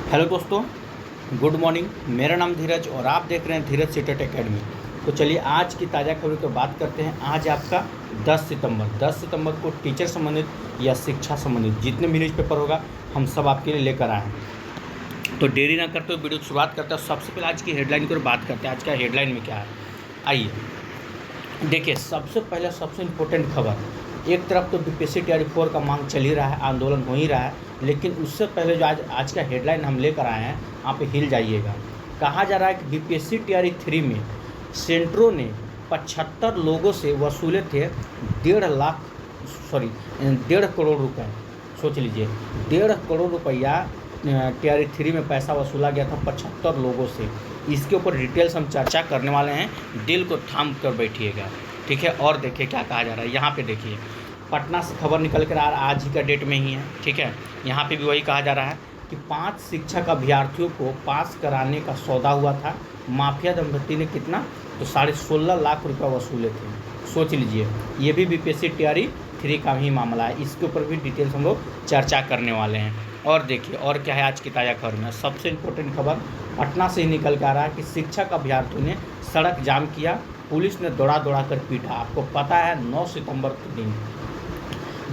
Hello दोस्तों, good morning. मेरा नाम धीरज और आप देख रहे हैं धीरज सीटेट एकेडमी। तो चलिए आज की ताज़ा खबरों की बात करते हैं। आज आपका 10 सितंबर को टीचर संबंधित या शिक्षा संबंधित जितने भी न्यूज़ पेपर होगा हम सब आपके लिए लेकर आए हैं। तो देरी ना करते हुए वीडियो की शुरुआत करते हैं। सबसे पहले आज की हेडलाइन की बात करते हैं। आज का हेडलाइन में क्या है, आइए देखिए। सबसे पहले सबसे इम्पोर्टेंट खबर, एक तरफ तो बीपीएससी टीआरई 4 का मांग चल ही रहा है, आंदोलन हो ही रहा है, लेकिन उससे पहले जो आज का हेडलाइन हम लेकर आए हैं, आप हिल जाइएगा। कहा जा रहा है कि बीपीएससी टीआरई 3 में सेंटरों ने 75 लोगों से वसूले थे 1.5 करोड़ रुपए। सोच लीजिए, 1.5 करोड़ रुपया टीआरई 3 में पैसा वसूला गया था 75 लोगों से। इसके ऊपर डिटेल्स हम चर्चा करने वाले हैं, दिल को थाम कर बैठिएगा, ठीक है। और देखिए क्या कहा जा रहा है, यहाँ पे देखिए पटना से खबर निकल कर आज ही का डेट में ही है, ठीक है। यहाँ पे भी वही कहा जा रहा है कि 5 शिक्षक अभ्यर्थियों को पास कराने का सौदा हुआ था। माफिया दंपति ने कितना, तो 16.5 लाख रुपये वसूले थे। सोच लीजिए, ये भी बीपीएससी टीआरई 3 का ही मामला है। इसके ऊपर भी डिटेल्स हम लोग चर्चा करने वाले हैं। और देखिए और क्या है आज की ताज़ा खबर में। सबसे इम्पोर्टेंट खबर पटना से ही निकल कर आ रहा है कि शिक्षक अभ्यर्थियों ने सड़क जाम किया, पुलिस ने दौड़ा कर पीटा। आपको पता है 9 सितंबर के दिन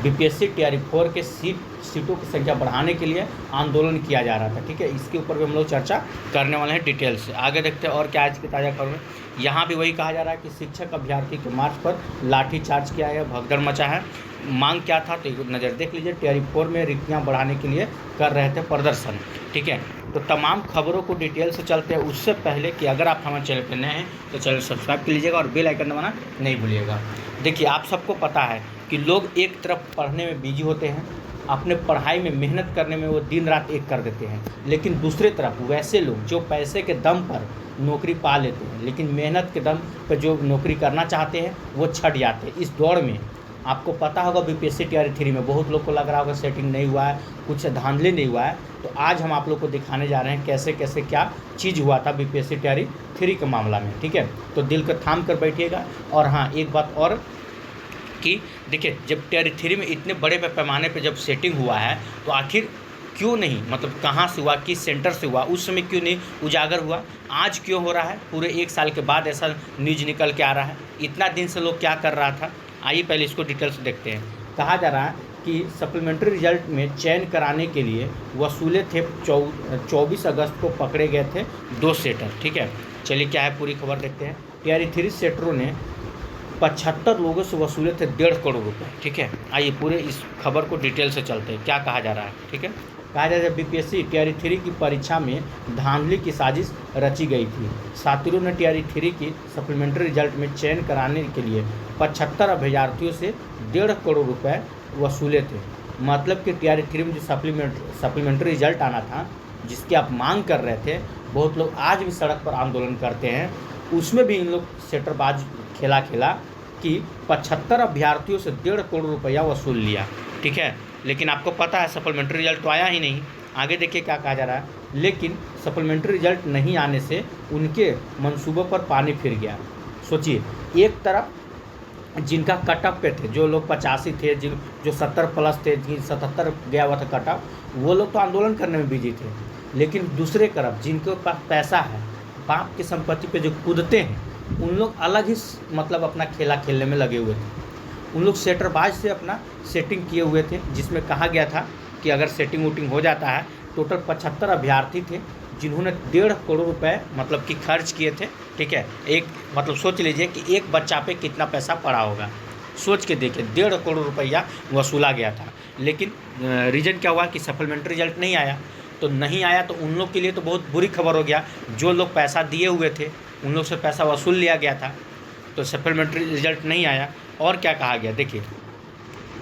बीपीएससी टीआरई 4 के सीटों की संख्या बढ़ाने के लिए आंदोलन किया जा रहा था, ठीक है। इसके ऊपर भी हम लोग चर्चा करने वाले हैं डिटेल से। आगे देखते हैं और क्या आज की ताज़ा खबर में। यहाँ भी वही कहा जा रहा है कि शिक्षक अभ्यर्थी के मार्च पर लाठीचार्ज किया है, भगदड़ मचा है। मांग क्या था तो एक नज़र देख लीजिए। टीआरई 4 में रिक्तियाँ बढ़ाने के लिए कर रहे थे प्रदर्शन, ठीक है। तो तमाम खबरों को डिटेल से चलते हैं। उससे पहले कि अगर आप हमारे चैनल पर नए हैं तो चैनल सब्सक्राइब कर लीजिएगा और बेल आइकन दबाना नहीं भूलिएगा। देखिए आप सबको पता है कि लोग एक तरफ पढ़ने में बिजी होते हैं, अपने पढ़ाई में मेहनत करने में वो दिन रात एक कर देते हैं, लेकिन दूसरे तरफ वैसे लोग जो पैसे के दम पर नौकरी पा लेते हैं लेकिन मेहनत के दम पर जो नौकरी करना चाहते हैं वो छट जाते हैं। इस दौड़ में आपको पता होगा बीपीएससी टीआरई 3 में बहुत लोग को लग रहा होगा सेटिंग नहीं हुआ है, कुछ धांधली नहीं हुआ है। तो आज हम आप लोग को दिखाने जा रहे हैं कैसे कैसे क्या चीज़ हुआ था बीपीएससी टीआरई 3 के मामला में, ठीक है। तो दिल को थाम कर बैठिएगा। और हाँ, एक बात और कि देखिए, जब टीआरई 3 में इतने बड़े पैमाने पे जब सेटिंग हुआ है तो आखिर क्यों नहीं, मतलब कहाँ से हुआ, किस सेंटर से हुआ, उस समय क्यों नहीं उजागर हुआ, आज क्यों हो रहा है, पूरे 1 साल के बाद ऐसा न्यूज निकल के आ रहा है। इतना दिन से लोग क्या कर रहा था, आइए पहले इसको डिटेल से देखते हैं। कहा जा रहा है कि सप्लीमेंट्री रिजल्ट में चयन कराने के लिए वसूले थे 24 अगस्त को पकड़े गए थे 2 सेटर, ठीक है। चलिए क्या है पूरी खबर देखते हैं। टीआरई 3 सेटरों ने 75 लोगों से वसूले थे 1.5 करोड़ रुपए, ठीक है। आइए पूरे इस खबर को डिटेल से चलते हैं, क्या कहा जा रहा है, ठीक है। कहा जा रहा है बीपीएससी टीआरई 3 की परीक्षा में धांधली की साजिश रची गई थी। छात्रों ने टीआरई 3 की सप्लीमेंट्री रिजल्ट में चयन कराने के लिए 75 अभ्यर्थियों से 1.5 करोड़ रुपए वसूले थे। मतलब कि टीआरई 3 में जो सप्लीमेंट्री रिजल्ट आना था, जिसकी आप मांग कर रहे थे, बहुत लोग आज भी सड़क पर आंदोलन करते हैं, उसमें भी इन लोग सेटरबाज खेला कि 75 अभ्यर्थियों से 1.5 करोड़ रुपया वसूल लिया, ठीक है। लेकिन आपको पता है सप्लीमेंट्री रिजल्ट तो आया ही नहीं। आगे देखिए क्या कहा जा रहा है। लेकिन सप्लीमेंट्री रिजल्ट नहीं आने से उनके मंसूबों पर पानी फिर गया। सोचिए, एक तरफ जिनका कट ऑफ पे थे, जो लोग 85 थे, जो 70 प्लस थे, जिन 77 गया हुआ था कट ऑफ, वो लोग तो आंदोलन करने में बिजी थे। लेकिन दूसरे तरफ जिनके पास पैसा है, बाप की संपत्ति पे जो कूदते हैं, उन लोग अलग ही मतलब अपना खेला खेलने में लगे हुए थे। उन लोग सेटरबाज से अपना सेटिंग किए हुए थे, जिसमें कहा गया था कि अगर सेटिंग वोटिंग हो जाता है। टोटल 75 अभ्यर्थी थे जिन्होंने 1.5 करोड़ रुपए मतलब कि खर्च किए थे, ठीक है। एक मतलब सोच लीजिए कि एक बच्चा पे कितना पैसा पड़ा होगा, सोच के देखिए। 1.5 करोड़ रुपया वसूला गया था। लेकिन रीज़न क्या हुआ कि सप्लीमेंट्री रिजल्ट नहीं आया। तो नहीं आया तो उन लोग के लिए तो बहुत बुरी खबर हो गया। जो लोग पैसा दिए हुए थे उन लोग से पैसा वसूल लिया गया था, तो सप्लीमेंट्री रिजल्ट नहीं आया। और क्या कहा गया, देखिए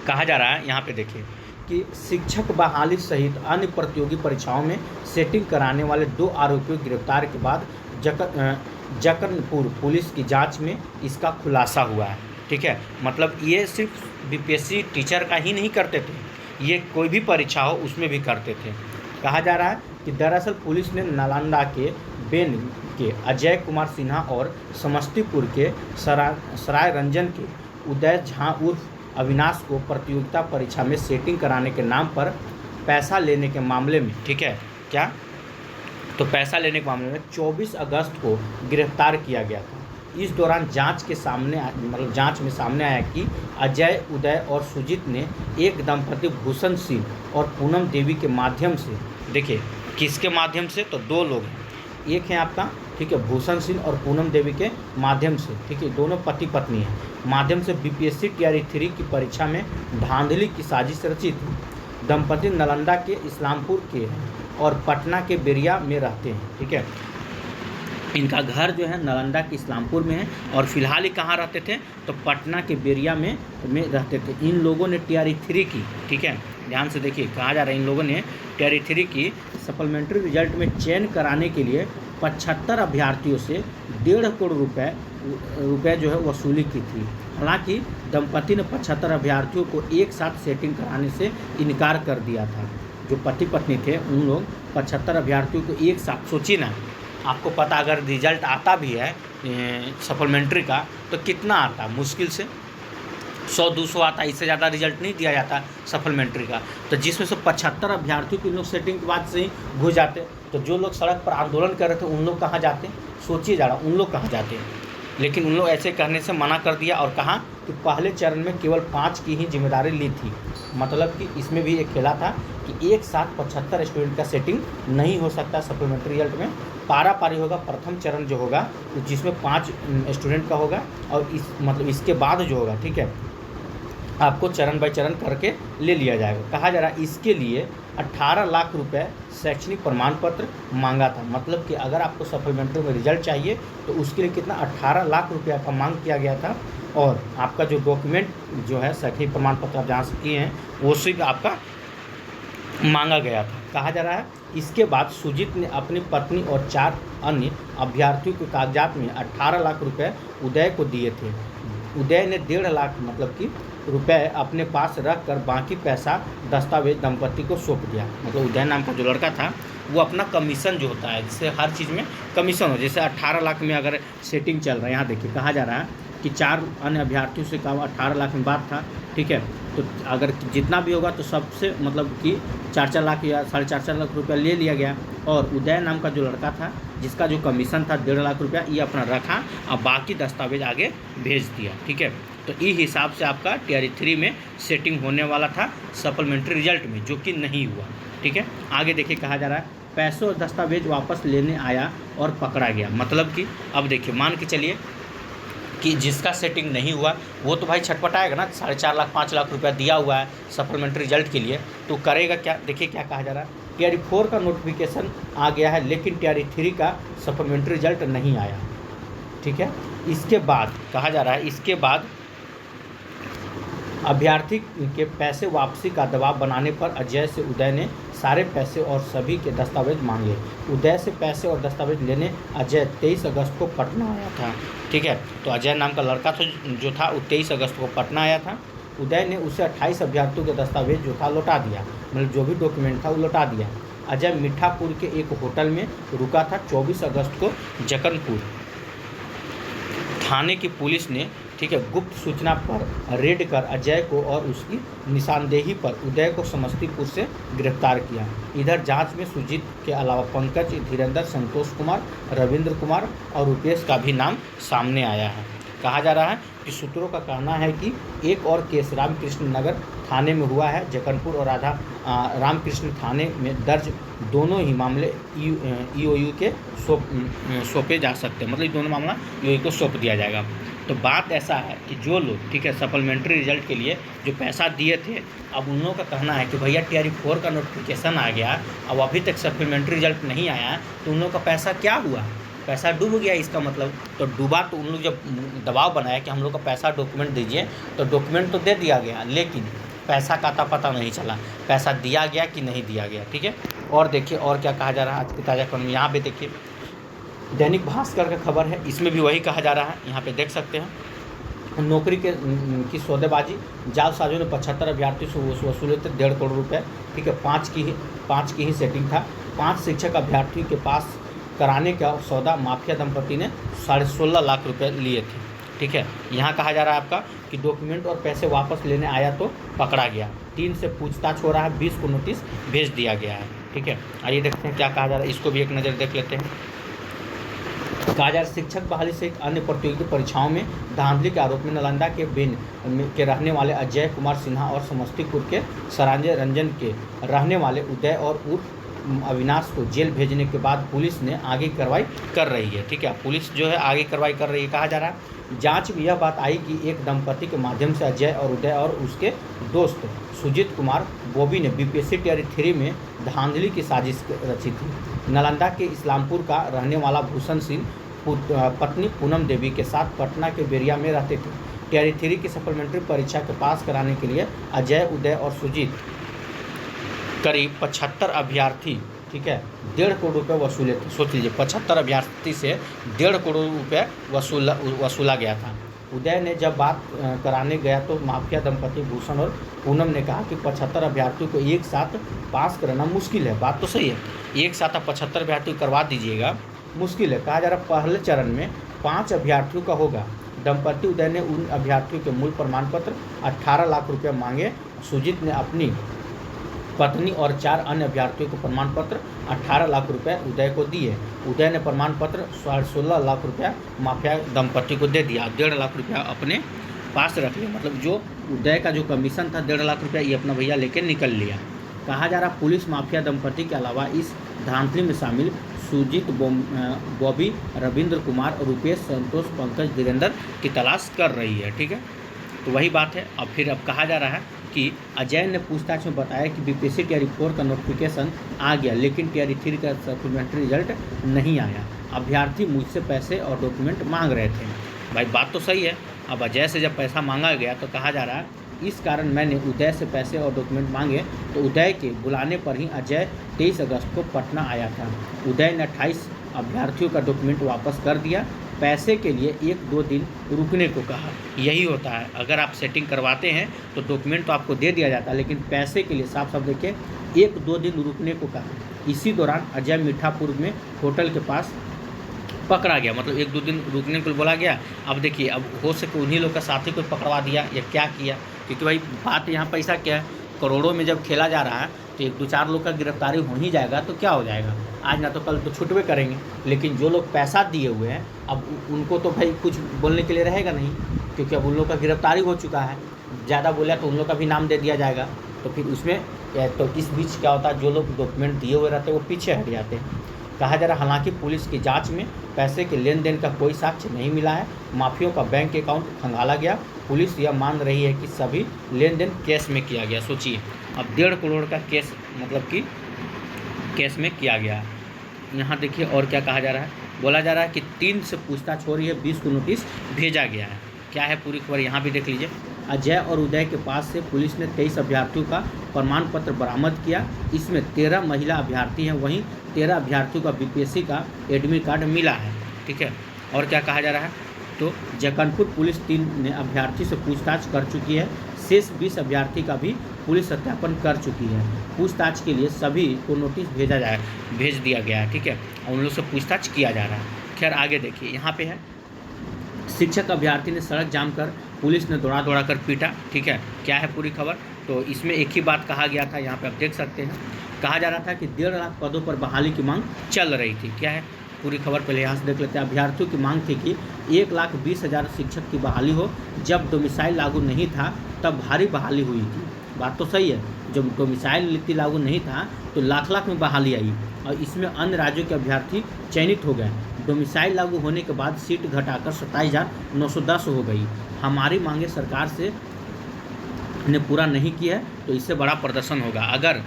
कहा जा रहा है यहाँ पे देखिए कि शिक्षक बहाली सहित अन्य प्रतियोगी परीक्षाओं में सेटिंग कराने वाले 2 आरोपियों की गिरफ्तार के बाद जकरनपुर पुलिस की जांच में इसका खुलासा हुआ है, ठीक है। मतलब ये सिर्फ बीपीएससी टीचर का ही नहीं करते थे, ये कोई भी परीक्षा हो उसमें भी करते थे। कहा जा रहा है कि दरअसल पुलिस ने नालंदा के बेन के अजय कुमार सिन्हा और समस्तीपुर के सराय रंजन के उदय झा उर्फ अविनाश को प्रतियोगिता परीक्षा में सेटिंग कराने के नाम पर पैसा लेने के मामले में, ठीक है, क्या तो पैसा लेने के मामले में 24 अगस्त को गिरफ्तार किया गया था। इस दौरान जांच में सामने आया कि अजय, उदय और सुजीत ने एक दंपति भूषण सिंह और पूनम देवी के माध्यम से, देखिए किसके माध्यम से, तो दो लोग हैं, एक है आपका, ठीक है, भूषण सिंह और पूनम देवी के माध्यम से, ठीक है, दोनों पति पत्नी हैं, माध्यम से बीपीएससी टीआरई 3 की परीक्षा में धांधली की साजिश रची थी। दंपति नालंदा के इस्लामपुर के हैं और पटना के बेरिया में रहते हैं, ठीक है। इनका घर जो है नालंदा के इस्लामपुर में है और फिलहाल ही कहाँ रहते थे, तो पटना के बेरिया में रहते थे। इन लोगों ने टीआरई 3 की, ठीक है, ध्यान से देखिए, कहा जा रहा है इन लोगों ने टीआरई 3 की सप्लीमेंट्री रिजल्ट में चयन कराने के लिए 75 अभ्यर्थियों से 1.5 करोड़ रुपए जो है वसूली की थी। हालांकि दंपति ने 75 अभ्यर्थियों को एक साथ सेटिंग कराने से इनकार कर दिया था। जो पति पत्नी थे उन लोग 75 अभ्यर्थियों को एक साथ, सोचिए ना, आपको पता अगर रिजल्ट आता भी है सप्लीमेंट्री का तो कितना आता, मुश्किल से 100-200 आता, इससे ज़्यादा रिजल्ट नहीं दिया जाता सप्लीमेंट्री का। तो जिसमें से 75 अभ्यर्थियों के लोग सेटिंग के बाद से ही घुस जाते, तो जो लोग सड़क पर आंदोलन कर रहे थे उन लोग कहाँ जाते, सोचिए ज़रा उन लोग कहाँ जाते। लेकिन उन लोग ऐसे करने से मना कर दिया और कहा कि पहले चरण में केवल 5 की ही जिम्मेदारी ली थी। मतलब कि इसमें भी एक खेला था कि एक साथ 75 स्टूडेंट का सेटिंग नहीं हो सकता सप्लीमेंट्री रिजल्ट में, पारा पारी होगा। प्रथम चरण जो होगा जिसमें 5 स्टूडेंट का होगा और इसके बाद जो होगा, ठीक है, आपको चरण बाय चरण करके ले लिया जाएगा। कहा जा रहा है इसके लिए 18 लाख रुपए शैक्षणिक प्रमाण पत्र मांगा था। मतलब कि अगर आपको सप्लीमेंट्री में रिजल्ट चाहिए तो उसके लिए कितना 18 लाख रुपया का मांग किया गया था। और आपका जो डॉक्यूमेंट जो है शैक्षणिक प्रमाण पत्र आप जहाँ से किए हैं वो सिर्फ आपका मांगा गया था। कहा जा रहा है इसके बाद सुजीत ने अपनी पत्नी और 4 अन्य अभ्यर्थियों के कागजात में 18 लाख रुपए उदय को दिए थे। उदय ने 1.5 लाख मतलब कि रुपए अपने पास रख कर बाकी पैसा दस्तावेज दंपति को सौंप दिया। मतलब उदय नाम का जो लड़का था वो अपना कमीशन जो होता है, जिससे हर चीज़ में कमीशन हो, जैसे 18 लाख में अगर सेटिंग चल रहा है, यहाँ देखिए कहा जा रहा है कि 4 अन्य अभ्यर्थियों से कहा 18 लाख में बात था, ठीक है। तो अगर जितना भी होगा तो सबसे मतलब कि 4-4 लाख या 4.5 लाख रुपया ले लिया गया। और उदय नाम का जो लड़का था जिसका जो कमीशन था 1.5 लाख रुपया, ये अपना रखा और बाकी दस्तावेज आगे भेज दिया, ठीक है। तो इस हिसाब से आपका टीआरई 3 में सेटिंग होने वाला था सप्लीमेंट्री रिजल्ट में, जो कि नहीं हुआ, ठीक है। आगे देखिए कहा जा रहा है पैसों और दस्तावेज वापस लेने आया और पकड़ा गया। मतलब कि अब देखिए मान के चलिए कि जिसका सेटिंग नहीं हुआ वो तो भाई छटपटाएगा ना, 4.5 लाख 5 लाख रुपया दिया हुआ है सप्लीमेंट्री रिजल्ट के लिए, तो करेगा क्या। देखिए क्या कहा जा रहा है, टीआरई 4 का नोटिफिकेशन आ गया है लेकिन टीआरई 3 का सप्लीमेंट्री रिजल्ट नहीं आया, ठीक है। इसके बाद कहा जा रहा है इसके बाद अभ्यर्थी के पैसे वापसी का दबाव बनाने पर अजय से उदय ने सारे पैसे और सभी के दस्तावेज मांगे। उदय से पैसे और दस्तावेज लेने अजय 23 अगस्त को पटना आया था, ठीक है। तो अजय नाम का लड़का तो जो था वो 23 अगस्त को पटना आया था। उदय ने उसे 28 अभ्यर्थियों के दस्तावेज जो था लौटा दिया, मतलब जो भी डॉक्यूमेंट था वो लौटा दिया। अजय मीठापुर के एक होटल में रुका था। 24 अगस्त को जकनपुर थाने की पुलिस ने, ठीक है, गुप्त सूचना पर रेड कर अजय को और उसकी निशानदेही पर उदय को समस्तीपुर से गिरफ्तार किया। इधर जांच में सुजीत के अलावा पंकज, धीरेन्द्र, संतोष कुमार, रविंद्र कुमार और रुपेश का भी नाम सामने आया है। कहा जा रहा है कि सूत्रों का कहना है कि एक और केस रामकृष्ण नगर थाने में हुआ है। जकनपुर और रामकृष्ण थाने में दर्ज दोनों ही मामले ईओयू के सौंपे जा सकते हैं, मतलब ये दोनों मामला ईओयू को सौंप दिया जाएगा। तो बात ऐसा है कि जो लोग, ठीक है, सप्लीमेंट्री रिजल्ट के लिए जो पैसा दिए थे, अब उन लोगों का कहना है कि भैया टीआरई 4 का नोटिफिकेशन आ गया, अब अभी तक सप्लीमेंट्री रिजल्ट नहीं आया, तो उन लोगों का पैसा क्या हुआ, पैसा डूब गया इसका मतलब। तो डूबा तो उन लोग जब दबाव बनाया कि हम लोग का पैसा डॉक्यूमेंट दीजिए, तो डॉक्यूमेंट तो दे दिया गया लेकिन पैसा का पता नहीं चला, पैसा दिया गया कि नहीं दिया गया, ठीक है। और देखिए और क्या कहा जा रहा है आज की ताज़ा खबर में, यहाँ पे देखिए दैनिक भास्कर का खबर है, इसमें भी वही कहा जा रहा है, यहाँ पे देख सकते हैं। नौकरी की सौदेबाजी, जालसाजों ने 75 अभ्यर्थियों से वसूले थे 1.5 करोड़ रुपए, ठीक है। 5 की ही सेटिंग था। 5 शिक्षक अभ्यर्थियों के पास कराने का सौदा माफिया दंपति ने 16.5 लाख रुपए लिए थे, ठीक है। यहाँ कहा जा रहा है आपका कि डॉक्यूमेंट और पैसे वापस लेने आया तो पकड़ा गया। 3 से पूछताछ हो रहा है, 20 को नोटिस भेज दिया गया है। ठीक है, आइए देखते हैं क्या कहा जा रहा है, इसको भी एक नज़र देख लेते हैं। कहा जा रहा है शिक्षक बहाली से एक अन्य प्रतियोगी परीक्षाओं में धांधली के आरोप में नालंदा के बेन के रहने वाले अजय कुमार सिन्हा और समस्तीपुर के सरांजय रंजन के रहने वाले उदय और उर्फ अविनाश को जेल भेजने के बाद पुलिस ने आगे कार्रवाई कर रही है। ठीक है, पुलिस जो है आगे कार्रवाई कर रही है। कहा जा रहा है जांच में यह बात आई कि एक दंपति के माध्यम से अजय और उदय और उसके दोस्त सुजीत कुमार बॉबी ने बीपीएससी टियर 3 में धांधली की साजिश रची थी। नालंदा के इस्लामपुर का रहने वाला भूषण सिंह पत्नी पूनम देवी के साथ पटना के बेरिया में रहते थे। टियर 3 की सप्लीमेंट्री परीक्षा के पास कराने के लिए अजय, उदय और सुजीत करीब 75 अभ्यर्थी, ठीक है, 1.5 करोड़ रुपये वसूले थे। सोच लीजिए 75 अभ्यर्थी से 1.5 करोड़ रुपये वसूला गया था। उदय ने जब बात कराने गया तो माफिया दंपति भूषण और पूनम ने कहा कि 75 अभ्यर्थियों को एक साथ पास कराना मुश्किल है। बात तो सही है, एक साथ आप 75 अभ्यर्थी करवा दीजिएगा, मुश्किल है। कहा जा रहा पहले चरण में 5 अभ्यर्थियों का होगा। दंपति उदय ने उन अभ्यर्थियों के मूल प्रमाण पत्र 18 लाख रुपये मांगे। सुजीत ने अपनी पत्नी और 4 अन्य अभ्यर्थियों को प्रमाण पत्र 18 लाख रुपए उदय को दिए। उदय ने प्रमाण पत्र 16 लाख रुपया माफिया दंपति को दे दिया। 1.5 लाख रुपया अपने पास रख लिया, मतलब जो उदय का जो कमीशन था 1.5 लाख रुपया ये अपना भैया लेके निकल लिया। कहा जा रहा पुलिस माफिया दंपति के अलावा इस धांधली में शामिल सुजीत, बॉबी, रविंद्र कुमार, रुपेश, संतोष, पंकज, धीरेन्द्र की तलाश कर रही है। ठीक है, तो वही बात है। अब फिर अब कहा जा रहा है कि अजय ने पूछताछ में बताया कि बीपीएससी टियर 4 का नोटिफिकेशन आ गया, लेकिन टियर 3 का सप्लीमेंट्री रिजल्ट नहीं आया। अभ्यर्थी मुझसे पैसे और डॉक्यूमेंट मांग रहे थे। भाई बात तो सही है। अब अजय से जब पैसा मांगा गया तो कहा जा रहा है इस कारण मैंने उदय से पैसे और डॉक्यूमेंट मांगे, तो उदय के बुलाने पर ही अजय 23 अगस्त को पटना आया था। उदय ने 28 अभ्यर्थियों का डॉक्यूमेंट वापस कर दिया। पैसे के लिए 1-2 दिन रुकने को कहा। यही होता है, अगर आप सेटिंग करवाते हैं तो डॉक्यूमेंट तो आपको दे दिया जाता है, लेकिन पैसे के लिए साफ साफ देखिए 1-2 दिन रुकने को कहा। इसी दौरान अजय मीठापुर में होटल के पास पकड़ा गया, मतलब 1-2 दिन रुकने को बोला गया। अब देखिए, अब हो सके उन्हीं लोग का साथी को पकड़वा दिया या क्या किया, क्योंकि भाई बात यहाँ पैसा क्या है, करोड़ों में जब खेला जा रहा है तो 1-2-4 लोग का गिरफ्तारी हो ही जाएगा तो क्या हो जाएगा, आज ना तो कल तो छुटवे करेंगे। लेकिन जो लोग पैसा दिए हुए हैं अब उनको तो भाई कुछ बोलने के लिए रहेगा नहीं, क्योंकि अब उन लोग का गिरफ्तारी हो चुका है। ज़्यादा बोला तो उन लोग का भी नाम दे दिया जाएगा, तो फिर उसमें तो इस बीच क्या होता है, जो लोग डॉक्यूमेंट दिए हुए रहते हैं वो पीछे हट जाते हैं। कहा जा रहा हालांकि पुलिस की जांच में पैसे के लेन देन का कोई साक्ष्य नहीं मिला है। माफियों का बैंक अकाउंट खंगाला गया। पुलिस यह मान रही है कि सभी लेन देन कैश में किया गया। सोचिए, अब 1.5 करोड़ का केस मतलब कि कैश में किया गया। यहाँ देखिए और क्या कहा जा रहा है, बोला जा रहा है कि 3 से पूछताछ हो रही है, 20 को नोटिस भेजा गया है। क्या है पूरी खबर यहाँ भी देख लीजिए। अजय और उदय के पास से पुलिस ने 23 अभ्यर्थियों का प्रमाण पत्र बरामद किया। इसमें 13 महिला अभ्यर्थी हैं, वहीं 13 अभ्यर्थियों का बीपीएससी का एडमिट कार्ड मिला है। ठीक है, और क्या कहा जा रहा है, तो जक्कनपुर पुलिस 3 ने अभ्यर्थी से पूछताछ कर चुकी है। शेष 20 अभ्यर्थी का भी पुलिस सत्यापन कर चुकी है। पूछताछ के लिए सभी को नोटिस भेज दिया गया है। ठीक है, और उन लोग से पूछताछ किया जा रहा है। खैर आगे देखिए, यहाँ पे है शिक्षक अभ्यर्थी ने सड़क जाम कर पुलिस ने दौड़ा कर पीटा। ठीक है, क्या है पूरी खबर, तो इसमें एक ही बात कहा गया था, यहाँ पे आप देख सकते हैं। कहा जा रहा था कि 1.5 लाख पदों पर बहाली की मांग चल रही थी। क्या है पूरी खबर, पहले यहाँ से देख लेते हैं। अभ्यर्थियों की मांग थी कि 1,20,000 शिक्षक की बहाली हो। जब डोमिसाइल लागू नहीं था तब भारी बहाली हुई थी। बात तो सही है, जब डोमिसाइल नीति लागू नहीं था तो लाख में बहाली आई, और इसमें अन्य राज्यों के अभ्यर्थी चयनित हो गए। डोमिसाइल लागू होने के बाद सीट घटाकर 27,910 हो गई। हमारी मांगे सरकार से ने पूरा नहीं की है, तो इससे बड़ा प्रदर्शन होगा। अगर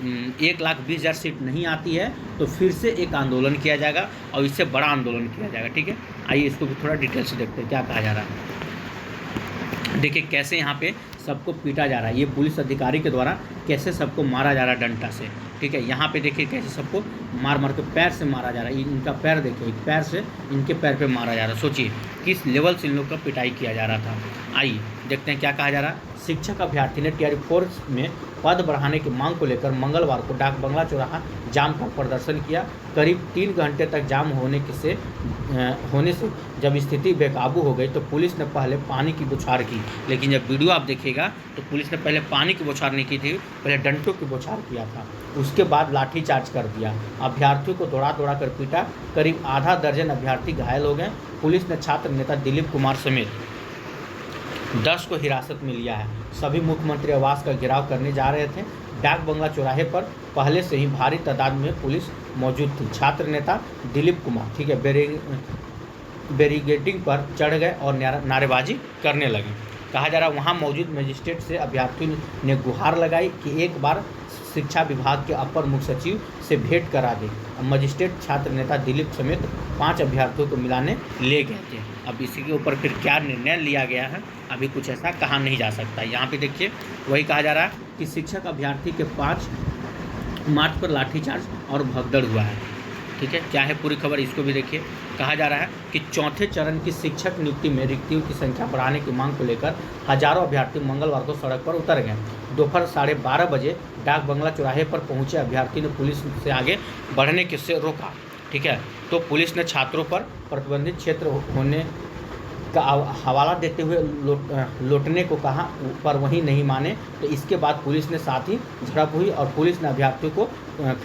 1,20,000 सीट नहीं आती है तो फिर से एक आंदोलन किया जाएगा, और इससे बड़ा आंदोलन किया जाएगा। ठीक है, आइए इसको भी थोड़ा डिटेल से देखते हैं क्या कहा जा रहा है। देखिए कैसे यहाँ पे सबको पीटा जा रहा है, ये पुलिस अधिकारी के द्वारा कैसे सबको मारा जा रहा है डंडा से। ठीक है, यहाँ पे देखिए कैसे सबको मार के पैर से मारा जा रहा है। इनका पैर देखिए, एक पैर से इनके पैर पे मारा जा रहा है। सोचिए किस लेवल से इन लोग का पिटाई किया जा रहा था। आइए देखते हैं क्या कहा जा रहा है। शिक्षक अभ्यर्थी ने टीआरई 4 में पद बढ़ाने की मांग को लेकर मंगलवार को डाक बंगला चौराहा जाम कर प्रदर्शन किया। करीब 3 घंटे तक जाम होने से जब स्थिति बेकाबू हो गई तो पुलिस ने पहले पानी की बौछार की। लेकिन जब वीडियो आप देखिएगा तो पुलिस ने पहले पानी की बौछार नहीं की थी, पहले डंडों की बौछार किया था। उसके बाद लाठीचार्ज कर दिया। अभ्यर्थियों को दौड़ा कर पीटा। करीब आधा दर्जन अभ्यर्थी घायल हो गए। पुलिस ने छात्र नेता दिलीप कुमार समेत 10 को हिरासत में लिया है। सभी मुख्यमंत्री आवास का घेराव करने जा रहे थे। डाक बंगला चौराहे पर पहले से ही भारी तादाद में पुलिस मौजूद थी। छात्र नेता दिलीप कुमार ठीक है बैरिकेडिंग पर चढ़ गए और नारेबाजी करने लगे। कहा जा रहा है वहाँ मौजूद मजिस्ट्रेट से अभ्यर्थियों ने गुहार लगाई कि एक बार शिक्षा विभाग के अपर मुख्य सचिव से भेंट करा दे। मजिस्ट्रेट छात्र नेता दिलीप समेत 5 अभ्यर्थियों को मिलाने ले गए थे। अब इसी के ऊपर फिर क्या निर्णय लिया गया है अभी कुछ ऐसा कहा नहीं जा सकता। यहाँ पे देखिए वही कहा जा रहा है कि शिक्षक अभ्यर्थी के 5 मार्च पर लाठीचार्ज और भगदड़ हुआ है। ठीक है, क्या है पूरी खबर इसको भी देखिए। कहा जा रहा है कि चौथे चरण की शिक्षक नियुक्ति में रिक्तियों की संख्या बढ़ाने की मांग को लेकर हजारों अभ्यर्थी मंगलवार को सड़क पर उतर गए। दोपहर 12:30 बजे डाक बंगला चौराहे पर पहुंचे अभ्यर्थी ने पुलिस से आगे बढ़ने से रोका। ठीक है, तो पुलिस ने छात्रों पर प्रतिबंधित क्षेत्र होने का हवाला देते हुए लौटने को कहा, पर वहीं नहीं माने। तो इसके बाद पुलिस ने साथ ही झड़प हुई और पुलिस ने अभ्यर्थियों को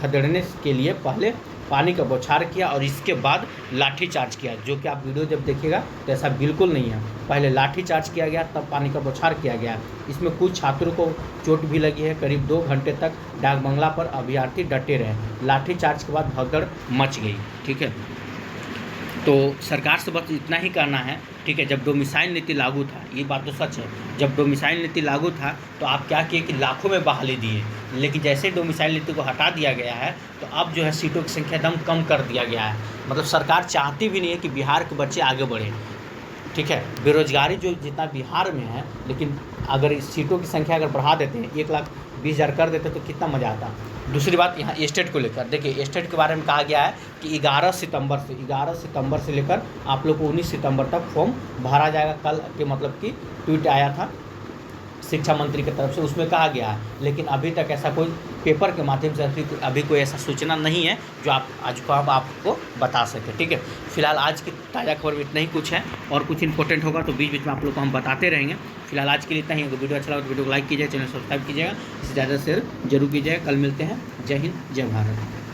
खदेड़ने के लिए पहले पानी का बौछार किया और इसके बाद लाठीचार्ज किया। जो कि आप वीडियो जब देखिएगा तो ऐसा बिल्कुल नहीं है। पहले लाठीचार्ज किया गया तब पानी का बौछार किया गया। इसमें कुछ छात्रों को चोट भी लगी है। करीब 2 घंटे तक डाक बंगला पर अभ्यर्थी डटे रहे। लाठीचार्ज के बाद भगदड़ मच गई। ठीक है, तो सरकार से बस इतना ही करना है। ठीक है, जब डोमिसाइल नीति लागू था, ये बात तो सच है, जब डोमिसाइल नीति लागू था तो आप क्या किए कि लाखों में बहाली दिए। लेकिन जैसे डोमिसाइल नीति को हटा दिया गया है तो अब जो है सीटों की संख्या एकदम कम कर दिया गया है। मतलब सरकार चाहती भी नहीं है कि बिहार के बच्चे आगे बढ़ें। ठीक है, बेरोजगारी जो जितना बिहार में है, लेकिन अगर इस सीटों की संख्या अगर बढ़ा देते हैं 1,20,000 कर देते तो कितना मज़ा आता। दूसरी बात यहाँ स्टेट को लेकर देखिए, स्टेट के बारे में कहा गया है कि 11 सितंबर से लेकर आप लोग को 19 सितंबर तक फॉर्म भरा जाएगा। कल के मतलब कि ट्वीट आया था शिक्षा मंत्री की तरफ से, उसमें कहा गया है। लेकिन अभी तक ऐसा कोई पेपर के माध्यम से अभी कोई ऐसा सूचना नहीं है जो आप आज को हम आपको बता सकें। ठीक है, फिलहाल आज की ताज़ा खबर में इतना ही कुछ है, और कुछ इंपॉर्टेंट होगा तो बीच बीच में आप लोग को हम बताते रहेंगे। फिलहाल आज के लिए इतना ही। अगर वीडियो अच्छा लगा तो वीडियो को लाइक कीजिए, चैनल सब्सक्राइब कीजिएगा, इससे ज़्यादा शेयर जरूर कीजिएगा। कल मिलते हैं। जय हिंद, जय भारत।